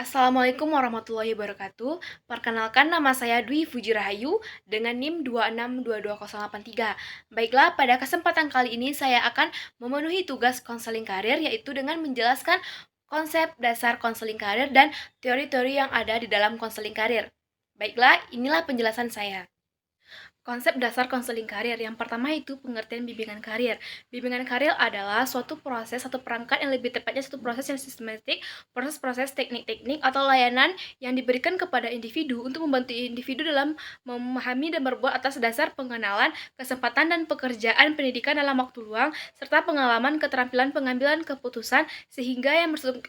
Assalamualaikum warahmatullahi wabarakatuh. Perkenalkan, nama saya Dwi Fujirahayu dengan NIM 2622083. Baiklah, pada kesempatan kali ini saya akan memenuhi tugas konseling karir, yaitu dengan menjelaskan konsep dasar konseling karir dan teori-teori yang ada di dalam konseling karir. Baiklah, inilah penjelasan saya. Konsep dasar konseling karir. Yang pertama itu pengertian bimbingan karir. Bimbingan karir adalah suatu proses atau perangkat, yang lebih tepatnya suatu proses yang sistematik, proses-proses teknik-teknik atau layanan yang diberikan kepada individu untuk membantu individu dalam memahami dan berbuat atas dasar pengenalan, kesempatan dan pekerjaan, pendidikan dalam waktu luang, serta pengalaman, keterampilan pengambilan keputusan, sehingga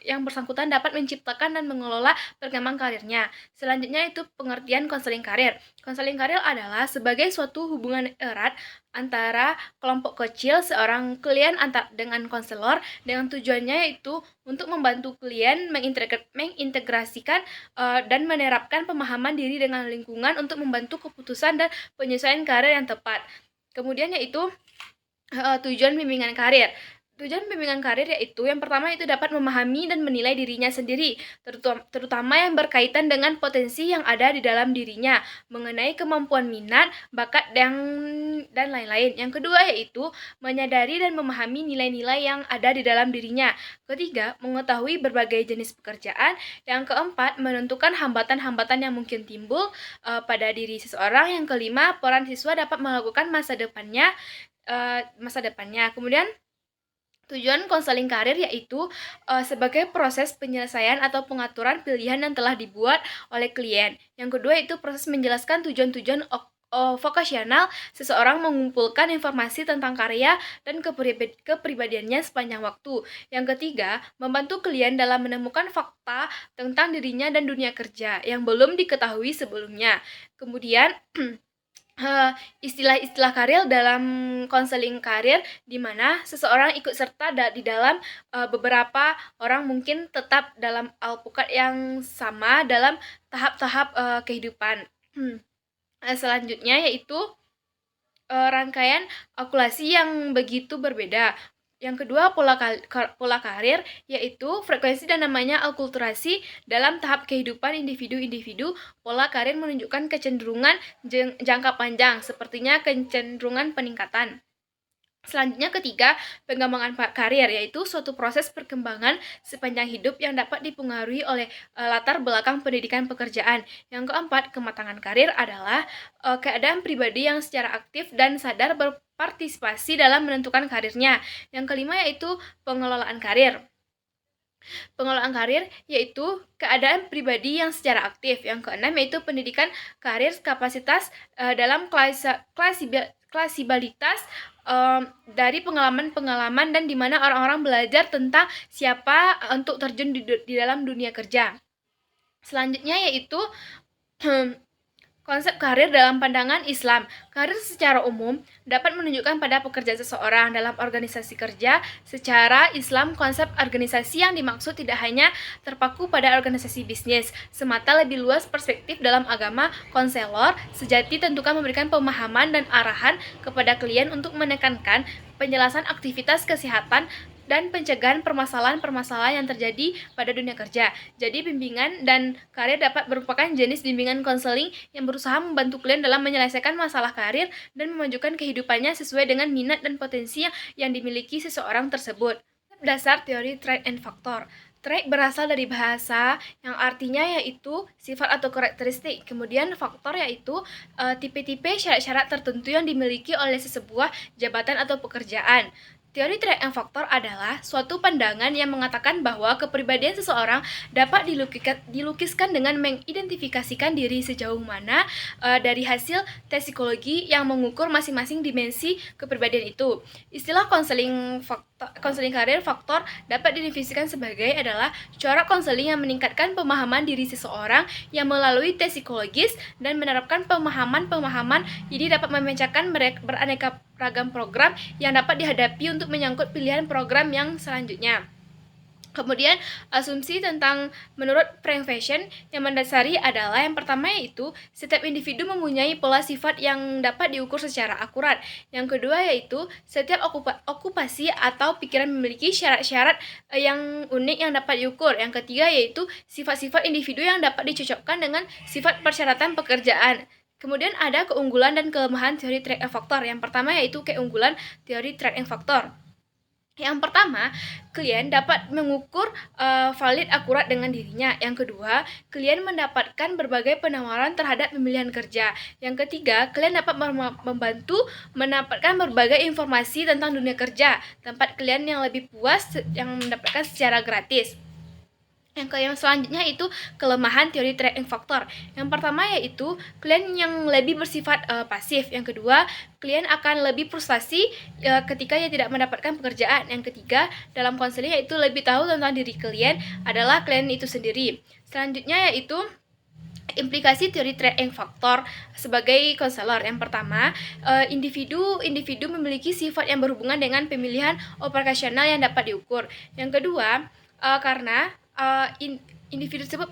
yang bersangkutan dapat menciptakan dan mengelola perkembangan karirnya. Selanjutnya itu pengertian konseling karir. Konseling karir adalah sebagai suatu hubungan erat antara kelompok kecil seorang klien dengan konselor, dengan tujuannya yaitu untuk membantu klien mengintegrasikan dan menerapkan pemahaman diri dengan lingkungan untuk membantu keputusan dan penyesuaian karir yang tepat. Kemudian yaitu tujuan bimbingan karir. Tujuan bimbingan karir yaitu yang pertama itu dapat memahami dan menilai dirinya sendiri, terutama yang berkaitan dengan potensi yang ada di dalam dirinya, mengenai kemampuan, minat, bakat, dan lain-lain. Yang kedua yaitu menyadari dan memahami nilai-nilai yang ada di dalam dirinya. Ketiga, mengetahui berbagai jenis pekerjaan. Yang keempat, menentukan hambatan-hambatan yang mungkin timbul pada diri seseorang. Yang kelima, peran siswa dapat melakukan masa depannya. Kemudian tujuan konseling karir yaitu sebagai proses penyelesaian atau pengaturan pilihan yang telah dibuat oleh klien. Yang kedua itu proses menjelaskan tujuan-tujuan vokasional seseorang, mengumpulkan informasi tentang karya dan kepribadiannya sepanjang waktu. Yang ketiga, membantu klien dalam menemukan fakta tentang dirinya dan dunia kerja yang belum diketahui sebelumnya. Kemudian istilah-istilah karir dalam konseling karir, di mana seseorang ikut serta di dalam beberapa orang mungkin tetap dalam alpukat yang sama dalam tahap-tahap kehidupan. Selanjutnya yaitu rangkaian akulasi yang begitu berbeda. Yang kedua, pola karir, yaitu frekuensi dan namanya akulturasi dalam tahap kehidupan individu-individu. Pola karir menunjukkan kecenderungan jangka panjang, sepertinya kecenderungan peningkatan. Selanjutnya ketiga, pengembangan karir, yaitu suatu proses perkembangan sepanjang hidup yang dapat dipengaruhi oleh latar belakang pendidikan pekerjaan. Yang keempat, kematangan karir adalah keadaan pribadi yang secara aktif dan sadar berpartisipasi dalam menentukan karirnya. Yang kelima yaitu pengelolaan karir. Pengelolaan karir yaitu keadaan pribadi yang secara aktif. Yang keenam yaitu pendidikan karir, kapasitas dalam klasibalitas dari pengalaman-pengalaman dan di mana orang-orang belajar tentang siapa untuk terjun di dalam dunia kerja. Selanjutnya yaitu konsep karir dalam pandangan Islam. Karir secara umum dapat menunjukkan pada pekerjaan seseorang dalam organisasi kerja. Secara Islam, konsep organisasi yang dimaksud tidak hanya terpaku pada organisasi bisnis semata, lebih luas perspektif dalam agama. Konselor sejati tentukan memberikan pemahaman dan arahan kepada klien untuk menekankan penjelasan aktivitas kesehatan dan pencegahan permasalahan-permasalahan yang terjadi pada dunia kerja. Jadi bimbingan dan karir dapat merupakan jenis bimbingan konseling yang berusaha membantu klien dalam menyelesaikan masalah karir dan memajukan kehidupannya sesuai dengan minat dan potensi yang dimiliki seseorang tersebut. Dasar teori trait and faktor. Trait berasal dari bahasa yang artinya yaitu sifat atau karakteristik. Kemudian faktor yaitu tipe-tipe syarat-syarat tertentu yang dimiliki oleh sebuah jabatan atau pekerjaan. Teori trait and faktor adalah suatu pandangan yang mengatakan bahwa kepribadian seseorang dapat dilukiskan dengan mengidentifikasikan diri sejauh mana dari hasil tes psikologi yang mengukur masing-masing dimensi kepribadian itu. Istilah konseling karir faktor dapat didefinisikan sebagai adalah cara konseling yang meningkatkan pemahaman diri seseorang yang melalui tes psikologis dan menerapkan pemahaman jadi dapat memecahkan beraneka ragam program yang dapat dihadapi untuk menyangkut pilihan program yang selanjutnya. Kemudian, asumsi tentang menurut Frank Fashion yang mendasari adalah yang pertama yaitu setiap individu mempunyai pola sifat yang dapat diukur secara akurat. Yang kedua yaitu setiap okupasi atau pikiran memiliki syarat-syarat yang unik yang dapat diukur. Yang ketiga yaitu sifat-sifat individu yang dapat dicocokkan dengan sifat persyaratan pekerjaan. Kemudian ada keunggulan dan kelemahan teori Track and Factor. Yang pertama yaitu keunggulan teori Track and Factor. Yang pertama, klien dapat mengukur valid akurat dengan dirinya. Yang kedua, klien mendapatkan berbagai penawaran terhadap pemilihan kerja. Yang ketiga, klien dapat membantu mendapatkan berbagai informasi tentang dunia kerja, tempat klien yang lebih puas yang mendapatkan secara gratis. Yang selanjutnya itu kelemahan teori Track and Factor. Yang pertama yaitu klien yang lebih bersifat pasif. Yang kedua, klien akan lebih frustasi ketika ia tidak mendapatkan pekerjaan. Yang ketiga, dalam konseling yaitu lebih tahu tentang diri klien adalah klien itu sendiri. Selanjutnya yaitu implikasi teori Track and Factor sebagai konselor. Yang pertama, individu memiliki sifat yang berhubungan dengan pemilihan operasional yang dapat diukur. Yang kedua, karena individu tersebut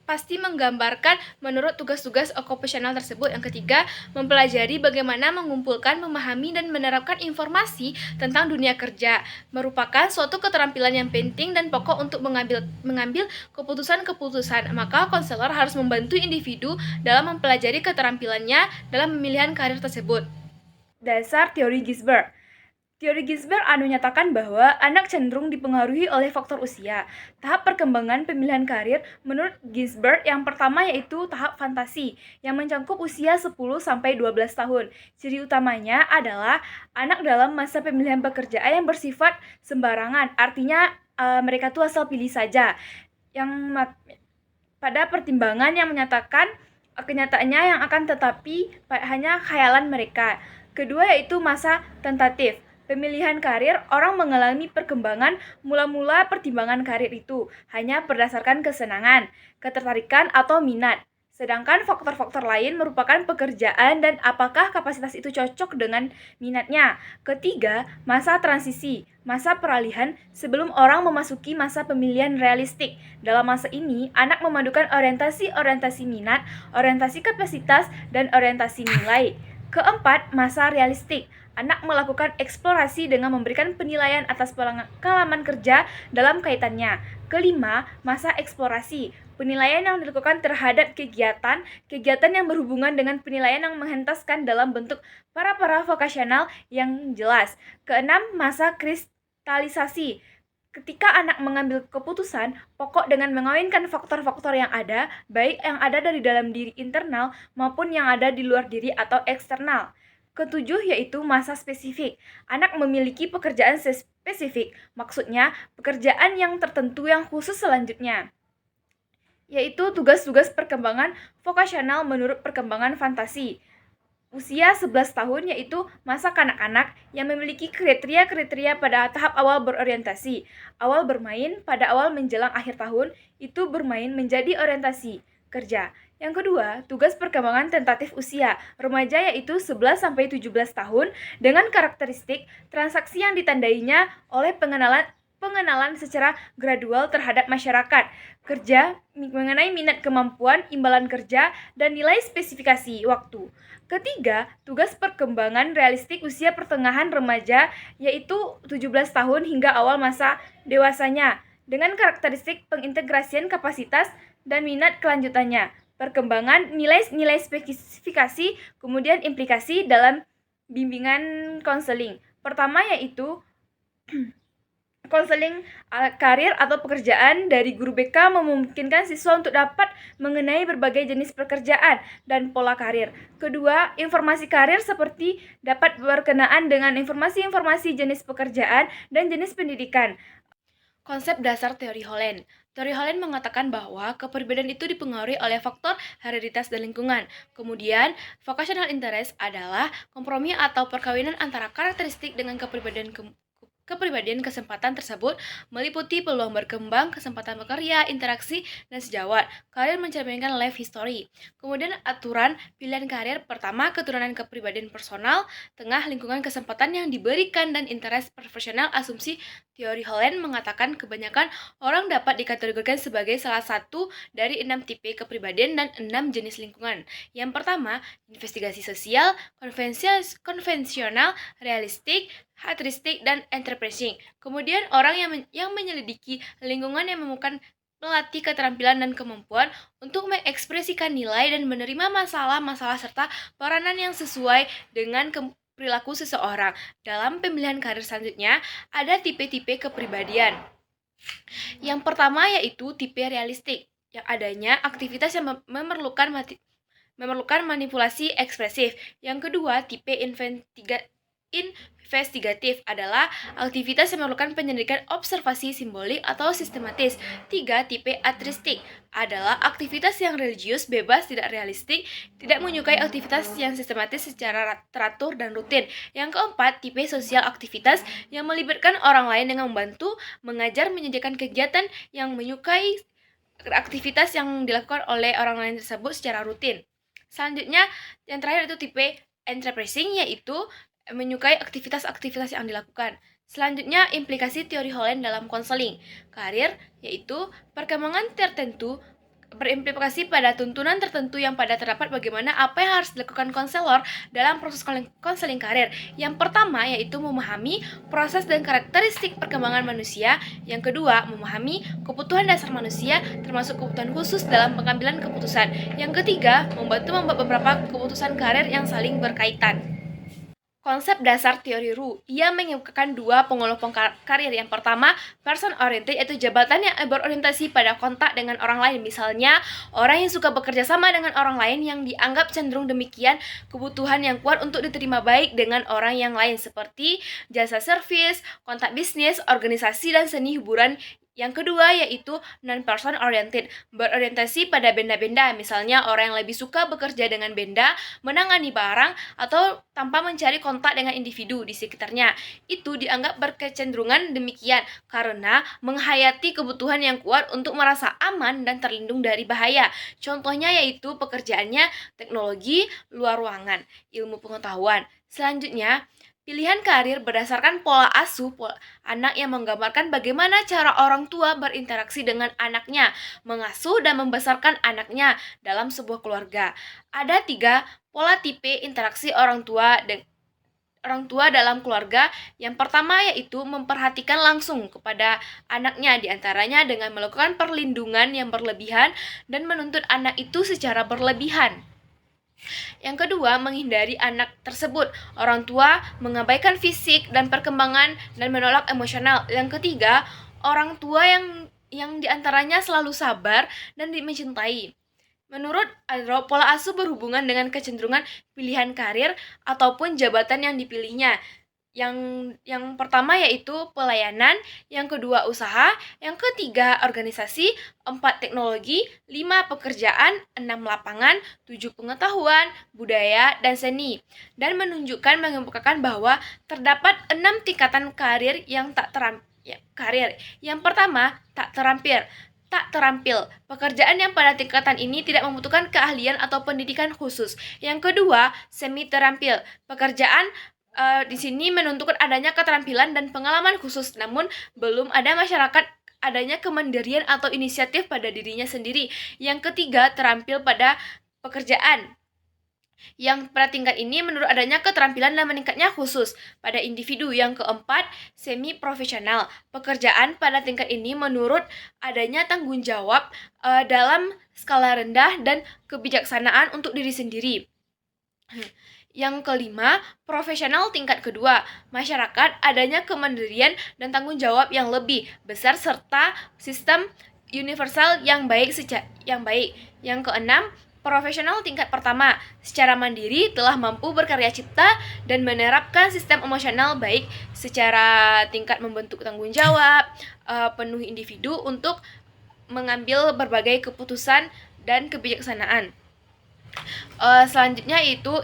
pasti menggambarkan menurut tugas-tugas okupasional tersebut. Yang ketiga, mempelajari bagaimana mengumpulkan, memahami, dan menerapkan informasi tentang dunia kerja merupakan suatu keterampilan yang penting dan pokok untuk mengambil keputusan-keputusan. Maka konselor harus membantu individu dalam mempelajari keterampilannya dalam pemilihan karir tersebut. Dasar teori Gisbert. Teori Gisbert menyatakan bahwa anak cenderung dipengaruhi oleh faktor usia. Tahap perkembangan pemilihan karir menurut Gisbert yang pertama yaitu tahap fantasi yang mencakup usia 10-12 tahun. Ciri utamanya adalah anak dalam masa pemilihan pekerjaan yang bersifat sembarangan, artinya mereka tuh asal pilih saja. Yang pada pertimbangan yang menyatakan kenyataannya yang akan tetapi hanya khayalan mereka. Kedua yaitu masa tentatif. Pemilihan karir, orang mengalami perkembangan mula-mula pertimbangan karir itu hanya berdasarkan kesenangan, ketertarikan, atau minat. Sedangkan faktor-faktor lain merupakan pekerjaan dan apakah kapasitas itu cocok dengan minatnya. Ketiga, masa transisi, masa peralihan sebelum orang memasuki masa pemilihan realistik. Dalam masa ini, anak memadukan orientasi minat, orientasi kapasitas, dan orientasi nilai. Keempat, masa realistik. Anak melakukan eksplorasi dengan memberikan penilaian atas pengalaman kerja dalam kaitannya. Kelima, masa eksplorasi. Penilaian yang dilakukan terhadap kegiatan yang berhubungan dengan penilaian yang menghentaskan dalam bentuk para vokasional yang jelas. Keenam, masa kristalisasi. Ketika anak mengambil keputusan pokok dengan mengawinkan faktor-faktor yang ada, baik yang ada dari dalam diri internal maupun yang ada di luar diri atau eksternal. Ketujuh yaitu masa spesifik. Anak memiliki pekerjaan spesifik, maksudnya pekerjaan yang tertentu yang khusus selanjutnya, yaitu tugas-tugas perkembangan vokasional menurut perkembangan fantasi. Usia 11 tahun yaitu masa kanak-kanak yang memiliki kriteria-kriteria pada tahap awal berorientasi. Awal bermain pada awal menjelang akhir tahun itu bermain menjadi orientasi kerja. Yang kedua, tugas perkembangan tentatif usia remaja yaitu 11-17 tahun dengan karakteristik transaksi yang ditandainya oleh pengenalan secara gradual terhadap masyarakat kerja mengenai minat, kemampuan, imbalan kerja, dan nilai spesifikasi waktu. Ketiga, tugas perkembangan realistik usia pertengahan remaja yaitu 17 tahun hingga awal masa dewasanya dengan karakteristik pengintegrasian kapasitas dan minat kelanjutannya, perkembangan nilai spesifikasi, kemudian implikasi dalam bimbingan konseling. Pertama yaitu konseling karir atau pekerjaan dari guru BK memungkinkan siswa untuk dapat mengenai berbagai jenis pekerjaan dan pola karir. Kedua, informasi karir seperti dapat berkenaan dengan informasi-informasi jenis pekerjaan dan jenis pendidikan. Konsep dasar teori Holland. Teori Holland mengatakan bahwa kepribadian itu dipengaruhi oleh faktor hereditas dan lingkungan. Kemudian, vocational interest adalah kompromi atau perkawinan antara karakteristik dengan kepribadian kesempatan tersebut meliputi peluang berkembang, kesempatan bekerja, interaksi, dan sejawat. Karir mencerminkan life history. Kemudian aturan pilihan karir pertama keturunan kepribadian personal, tengah lingkungan kesempatan yang diberikan dan interest profesional asumsi Teori Holland mengatakan kebanyakan orang dapat dikategorikan sebagai salah satu dari 6 tipe kepribadian dan 6 jenis lingkungan. Yang pertama, investigasi sosial, konvensional, realistik, hatristik, dan enterprising. Kemudian orang yang menyelidiki lingkungan yang menemukan melatih keterampilan dan kemampuan untuk mengekspresikan nilai dan menerima masalah-masalah serta peranan yang sesuai dengan perilaku seseorang. Dalam pemilihan karir selanjutnya, ada tipe-tipe kepribadian. Yang pertama yaitu tipe realistik, yang adanya aktivitas yang memerlukan manipulasi ekspresif. Yang kedua, tipe investigatif adalah aktivitas yang memerlukan penyelidikan observasi simbolik atau sistematis. 3. Tipe atristik adalah aktivitas yang religius, bebas, tidak realistik, tidak menyukai aktivitas yang sistematis secara teratur dan rutin. Yang keempat, tipe sosial aktivitas yang melibatkan orang lain dengan membantu, mengajar, menyediakan kegiatan yang menyukai aktivitas yang dilakukan oleh orang lain tersebut secara rutin. Selanjutnya, yang terakhir itu tipe enterprising, yaitu menyukai aktivitas-aktivitas yang dilakukan. Selanjutnya, implikasi teori Holland dalam konseling karir, yaitu perkembangan tertentu berimplikasi pada tuntunan tertentu yang pada terdapat bagaimana apa yang harus dilakukan konselor dalam proses konseling karir. Yang pertama yaitu memahami proses dan karakteristik perkembangan manusia. Yang kedua, memahami kebutuhan dasar manusia termasuk kebutuhan khusus dalam pengambilan keputusan. Yang ketiga, membantu membuat beberapa keputusan karir yang saling berkaitan. Konsep dasar teori Ru, ia mengemukakan dua pengelompok karir. Yang pertama, person oriented, yaitu jabatan yang berorientasi pada kontak dengan orang lain. Misalnya, orang yang suka bekerja sama dengan orang lain yang dianggap cenderung demikian kebutuhan yang kuat untuk diterima baik dengan orang yang lain, seperti jasa servis, kontak bisnis, organisasi, dan seni hiburan. Yang kedua yaitu non-person oriented, berorientasi pada benda-benda. Misalnya orang yang lebih suka bekerja dengan benda, menangani barang, atau tanpa mencari kontak dengan individu di sekitarnya. Itu dianggap berkecenderungan demikian karena menghayati kebutuhan yang kuat untuk merasa aman dan terlindung dari bahaya. Contohnya yaitu pekerjaannya teknologi, luar ruangan, ilmu pengetahuan. Selanjutnya, pilihan karir berdasarkan pola asuh anak yang menggambarkan bagaimana cara orang tua berinteraksi dengan anaknya, mengasuh dan membesarkan anaknya dalam sebuah keluarga. Ada 3 pola tipe interaksi orang tua dalam keluarga. Yang pertama yaitu memperhatikan langsung kepada anaknya, diantaranya dengan melakukan perlindungan yang berlebihan dan menuntut anak itu secara berlebihan. Yang kedua, menghindari anak tersebut. Orang tua mengabaikan fisik dan perkembangan dan menolak emosional. Yang ketiga, orang tua yang diantaranya selalu sabar dan mencintai. Menurut Adro, pola asuh berhubungan dengan kecenderungan pilihan karir ataupun jabatan yang dipilihnya. Yang pertama yaitu pelayanan, yang kedua usaha, yang ketiga organisasi, 4 teknologi, 5 pekerjaan, 6 lapangan, 7 pengetahuan, budaya, dan seni. Dan mengemukakan bahwa terdapat 6 tingkatan karir yang tak terampil. Yang pertama, tak terampil. Pekerjaan yang pada tingkatan ini tidak membutuhkan keahlian atau pendidikan khusus. Yang kedua, semi terampil. Pekerjaan di sini menuntutkan adanya keterampilan dan pengalaman khusus, namun belum ada masyarakat adanya kemandirian atau inisiatif pada dirinya sendiri. Yang ketiga, terampil pada pekerjaan. Yang pada tingkat ini menurut adanya keterampilan dan meningkatnya khusus pada individu. Yang keempat, semi profesional. Pekerjaan pada tingkat ini menurut adanya tanggung jawab dalam skala rendah dan kebijaksanaan untuk diri sendiri. Yang kelima, profesional tingkat kedua. Masyarakat adanya kemandirian dan tanggung jawab yang lebih besar serta sistem universal yang baik. Yang keenam, profesional tingkat pertama. Secara mandiri telah mampu berkarya cipta dan menerapkan sistem emosional baik secara tingkat membentuk tanggung jawab penuh individu untuk mengambil berbagai keputusan dan kebijaksanaan. Selanjutnya itu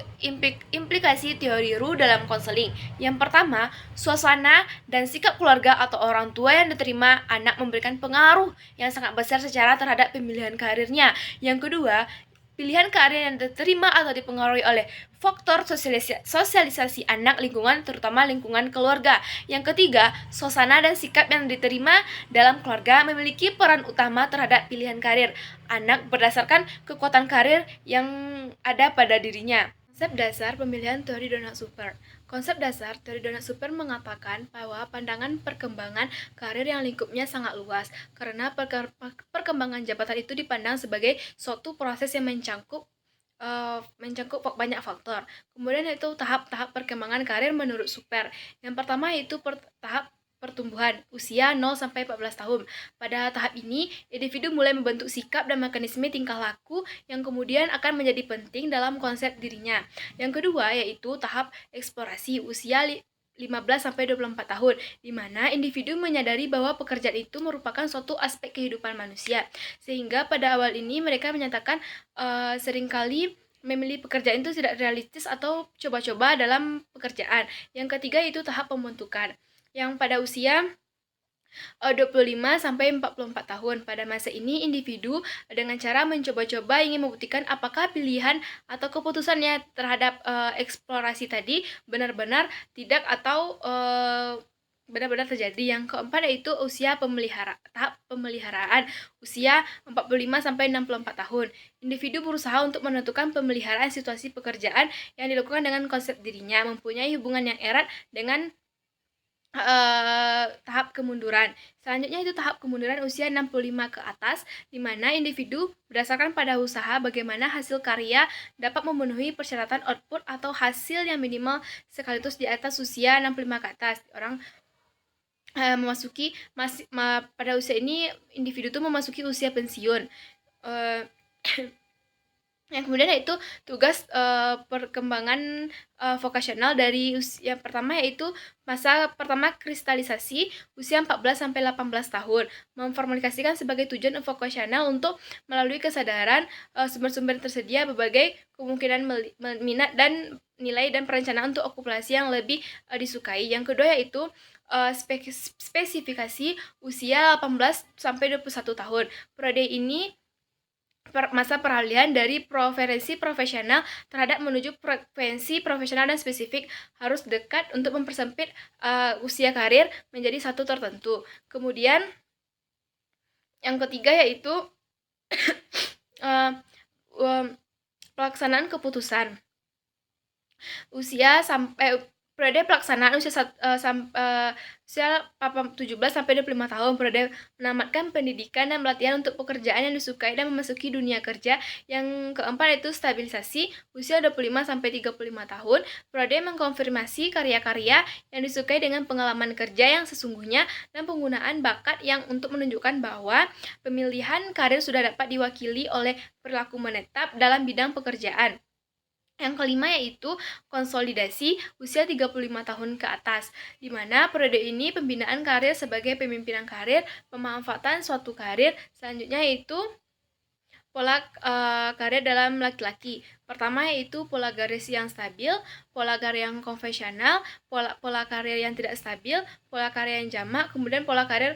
implikasi teori Ru dalam konseling. Yang pertama, suasana dan sikap keluarga atau orang tua yang diterima anak memberikan pengaruh yang sangat besar secara terhadap pemilihan karirnya. Yang kedua, pilihan karir yang diterima atau dipengaruhi oleh faktor sosialisasi anak, lingkungan, terutama lingkungan keluarga. Yang ketiga, suasana dan sikap yang diterima dalam keluarga memiliki peran utama terhadap pilihan karir anak berdasarkan kekuatan karir yang ada pada dirinya. Konsep dasar pemilihan teori Donald Super. Konsep dasar teori Donald Super mengatakan bahwa pandangan perkembangan karir yang lingkupnya sangat luas, karena perkembangan jabatan itu dipandang sebagai suatu proses yang mencangkup banyak faktor. Kemudian itu tahap-tahap perkembangan karir menurut Super. Yang pertama yaitu tahap pertumbuhan usia 0 sampai 14 tahun. Pada tahap ini, individu mulai membentuk sikap dan mekanisme tingkah laku yang kemudian akan menjadi penting dalam konsep dirinya. Yang kedua yaitu tahap eksplorasi usia 15 sampai 24 tahun, di mana individu menyadari bahwa pekerjaan itu merupakan suatu aspek kehidupan manusia. Sehingga pada awal ini mereka menyatakan seringkali memilih pekerjaan itu tidak realistis atau coba-coba dalam pekerjaan. Yang ketiga itu tahap pembentukan, yang pada usia 25 sampai 44 tahun. Pada masa ini individu dengan cara mencoba-coba ingin membuktikan apakah pilihan atau keputusannya terhadap eksplorasi tadi benar-benar tidak atau benar-benar terjadi. Yang keempat yaitu usia tahap pemeliharaan usia 45 sampai 64 tahun. Individu berusaha untuk menentukan pemeliharaan situasi pekerjaan yang dilakukan dengan konsep dirinya, mempunyai hubungan yang erat dengan tahap kemunduran. Selanjutnya itu tahap kemunduran usia 65 ke atas, di mana individu berdasarkan pada usaha bagaimana hasil karya dapat memenuhi persyaratan output atau hasil yang minimal sekaligus di atas usia 65 ke atas. Orang pada usia ini individu itu memasuki usia pensiun. Yang kemudian yaitu tugas perkembangan vokasional dari usia pertama, yaitu masa pertama kristalisasi usia 14 sampai 18 tahun, memformulasikan sebagai tujuan vokasional untuk melalui kesadaran sumber-sumber tersedia berbagai kemungkinan minat dan nilai dan perencanaan untuk okupasi yang lebih disukai. Yang kedua yaitu spesifikasi usia 18 sampai 21 tahun. Periode ini masa peralihan dari preferensi profesional terhadap menuju frekuensi profesional dan spesifik harus dekat untuk mempersempit usia karir menjadi satu tertentu. Kemudian yang ketiga yaitu pelaksanaan keputusan usia sampai periode pelaksanaan usia 17 sampai 25 tahun, periode menamatkan pendidikan dan pelatihan untuk pekerjaan yang disukai dan memasuki dunia kerja. Yang keempat yaitu stabilisasi usia 25 sampai 35 tahun, periode mengkonfirmasi karya-karya yang disukai dengan pengalaman kerja yang sesungguhnya dan penggunaan bakat yang untuk menunjukkan bahwa pemilihan karir sudah dapat diwakili oleh perilaku menetap dalam bidang pekerjaan. Yang kelima yaitu konsolidasi usia 35 tahun ke atas, di mana periode ini pembinaan karir sebagai pemimpinan karir, pemanfaatan suatu karir. Selanjutnya yaitu pola karir dalam laki-laki. Pertama yaitu pola garis yang stabil, pola karir yang konvensional, pola karir yang tidak stabil, pola karir yang jamak. Kemudian pola karir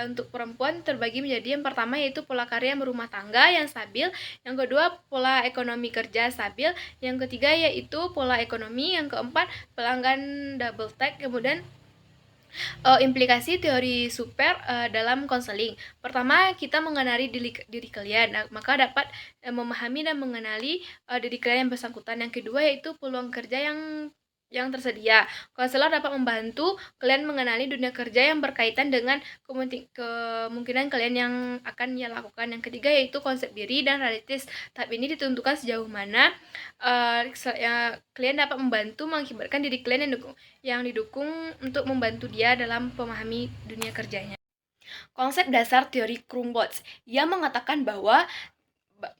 untuk perempuan terbagi menjadi yang pertama yaitu pola karir yang berumah tangga yang stabil, yang kedua pola ekonomi kerja stabil, yang ketiga yaitu pola ekonomi, yang keempat pelanggan double tag. Kemudian implikasi teori Super dalam konseling. Pertama, kita mengenali diri kalian, maka dapat memahami dan mengenali diri kalian yang bersangkutan. Yang kedua yaitu peluang kerja yang tersedia. Konselor dapat membantu kalian mengenali dunia kerja yang berkaitan dengan kemungkinan kalian yang akan lakukan. Yang ketiga yaitu konsep diri dan realistis. Tahap ini ditentukan sejauh mana kalian dapat membantu mengakibatkan diri kalian yang didukung untuk membantu dia dalam memahami dunia kerjanya. Konsep dasar teori Krumboltz yang mengatakan bahwa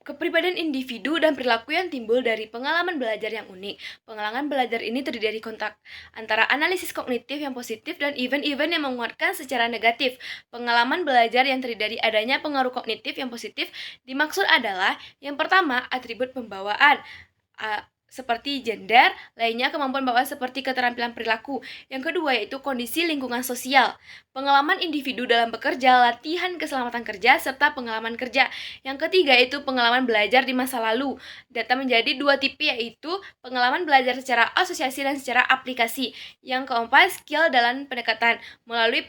kepribadian individu dan perilaku yang timbul dari pengalaman belajar yang unik. Pengalaman belajar ini terdiri dari kontak antara analisis kognitif yang positif dan event-event yang menguatkan secara negatif. Pengalaman belajar yang terdiri dari adanya pengaruh kognitif yang positif dimaksud adalah yang pertama, atribut pembawaan. seperti gender, lainnya kemampuan bawaan seperti keterampilan perilaku. Yang kedua yaitu kondisi lingkungan sosial, pengalaman individu dalam bekerja, latihan keselamatan kerja, serta pengalaman kerja. Yang ketiga yaitu pengalaman belajar di masa lalu. Data menjadi dua tipe yaitu pengalaman belajar secara asosiasi dan secara aplikasi. Yang keempat, skill dalam pendekatan melalui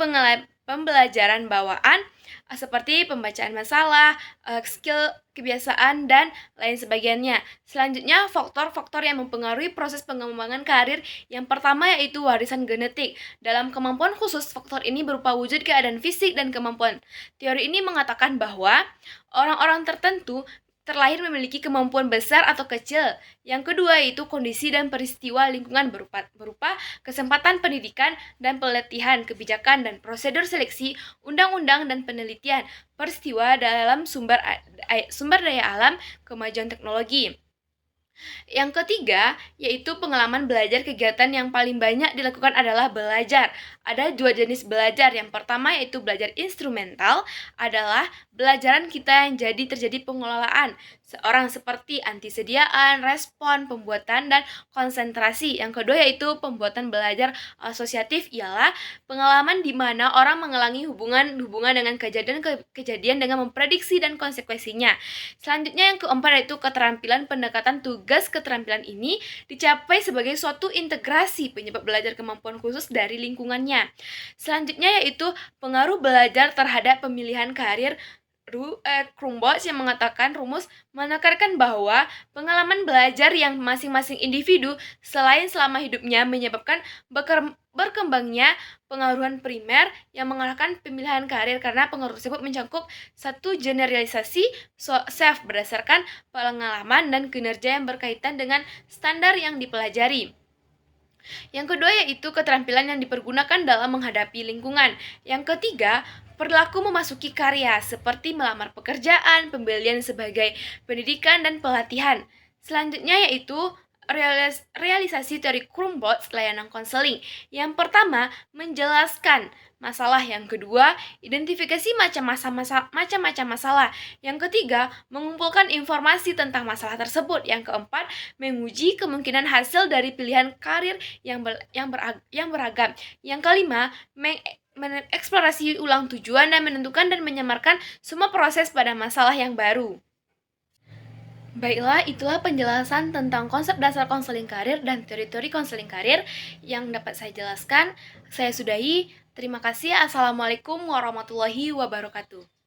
pembelajaran bawaan seperti pembacaan masalah, skill kebiasaan, dan lain sebagainya. Selanjutnya, faktor-faktor yang mempengaruhi proses pengembangan karir. Yang pertama yaitu warisan genetik. Dalam kemampuan khusus, faktor ini berupa wujud keadaan fisik dan kemampuan. Teori ini mengatakan bahwa orang-orang tertentu terlahir memiliki kemampuan besar atau kecil. Yang kedua yaitu kondisi dan peristiwa lingkungan berupa kesempatan pendidikan dan pelatihan, kebijakan dan prosedur seleksi, undang-undang dan penelitian, peristiwa dalam sumber daya alam, kemajuan teknologi. Yang ketiga, yaitu pengalaman belajar. Kegiatan yang paling banyak dilakukan adalah belajar. Ada dua jenis belajar. Yang pertama yaitu belajar instrumental, adalah belajaran kita yang terjadi pengelolaan seorang seperti antisediaan, respon, pembuatan, dan konsentrasi. Yang kedua yaitu pembuatan belajar asosiatif, ialah pengalaman di mana orang mengulangi hubungan dengan kejadian dengan memprediksi dan konsekuensinya. Selanjutnya yang keempat yaitu keterampilan pendekatan. Tugas keterampilan ini dicapai sebagai suatu integrasi penyebab belajar kemampuan khusus dari lingkungannya. Selanjutnya yaitu pengaruh belajar terhadap pemilihan karir. Krumbolz yang mengatakan rumus menekankan bahwa pengalaman belajar yang masing-masing individu selain selama hidupnya menyebabkan berkembangnya pengaruhan primer yang mengarahkan pemilihan karir, karena pengaruh tersebut mencakup satu generalisasi self berdasarkan pengalaman dan kinerja yang berkaitan dengan standar yang dipelajari. Yang kedua yaitu keterampilan yang dipergunakan dalam menghadapi lingkungan. Yang ketiga, perilaku memasuki karya seperti melamar pekerjaan, pembelian sebagai pendidikan, dan pelatihan. Selanjutnya yaitu realisasi teori Krumbolz layanan konseling. Yang pertama, menjelaskan masalah. Yang kedua, identifikasi macam-macam masalah. Yang ketiga, mengumpulkan informasi tentang masalah tersebut. Yang keempat, menguji kemungkinan hasil dari pilihan karir yang beragam. Yang kelima, mengeksplorasi ulang tujuan dan menentukan dan menyamarkan semua proses pada masalah yang baru. Baiklah, itulah penjelasan tentang konsep dasar konseling karir dan teori-teori konseling karir yang dapat saya jelaskan. Saya sudahi. Terima kasih. Assalamualaikum warahmatullahi wabarakatuh.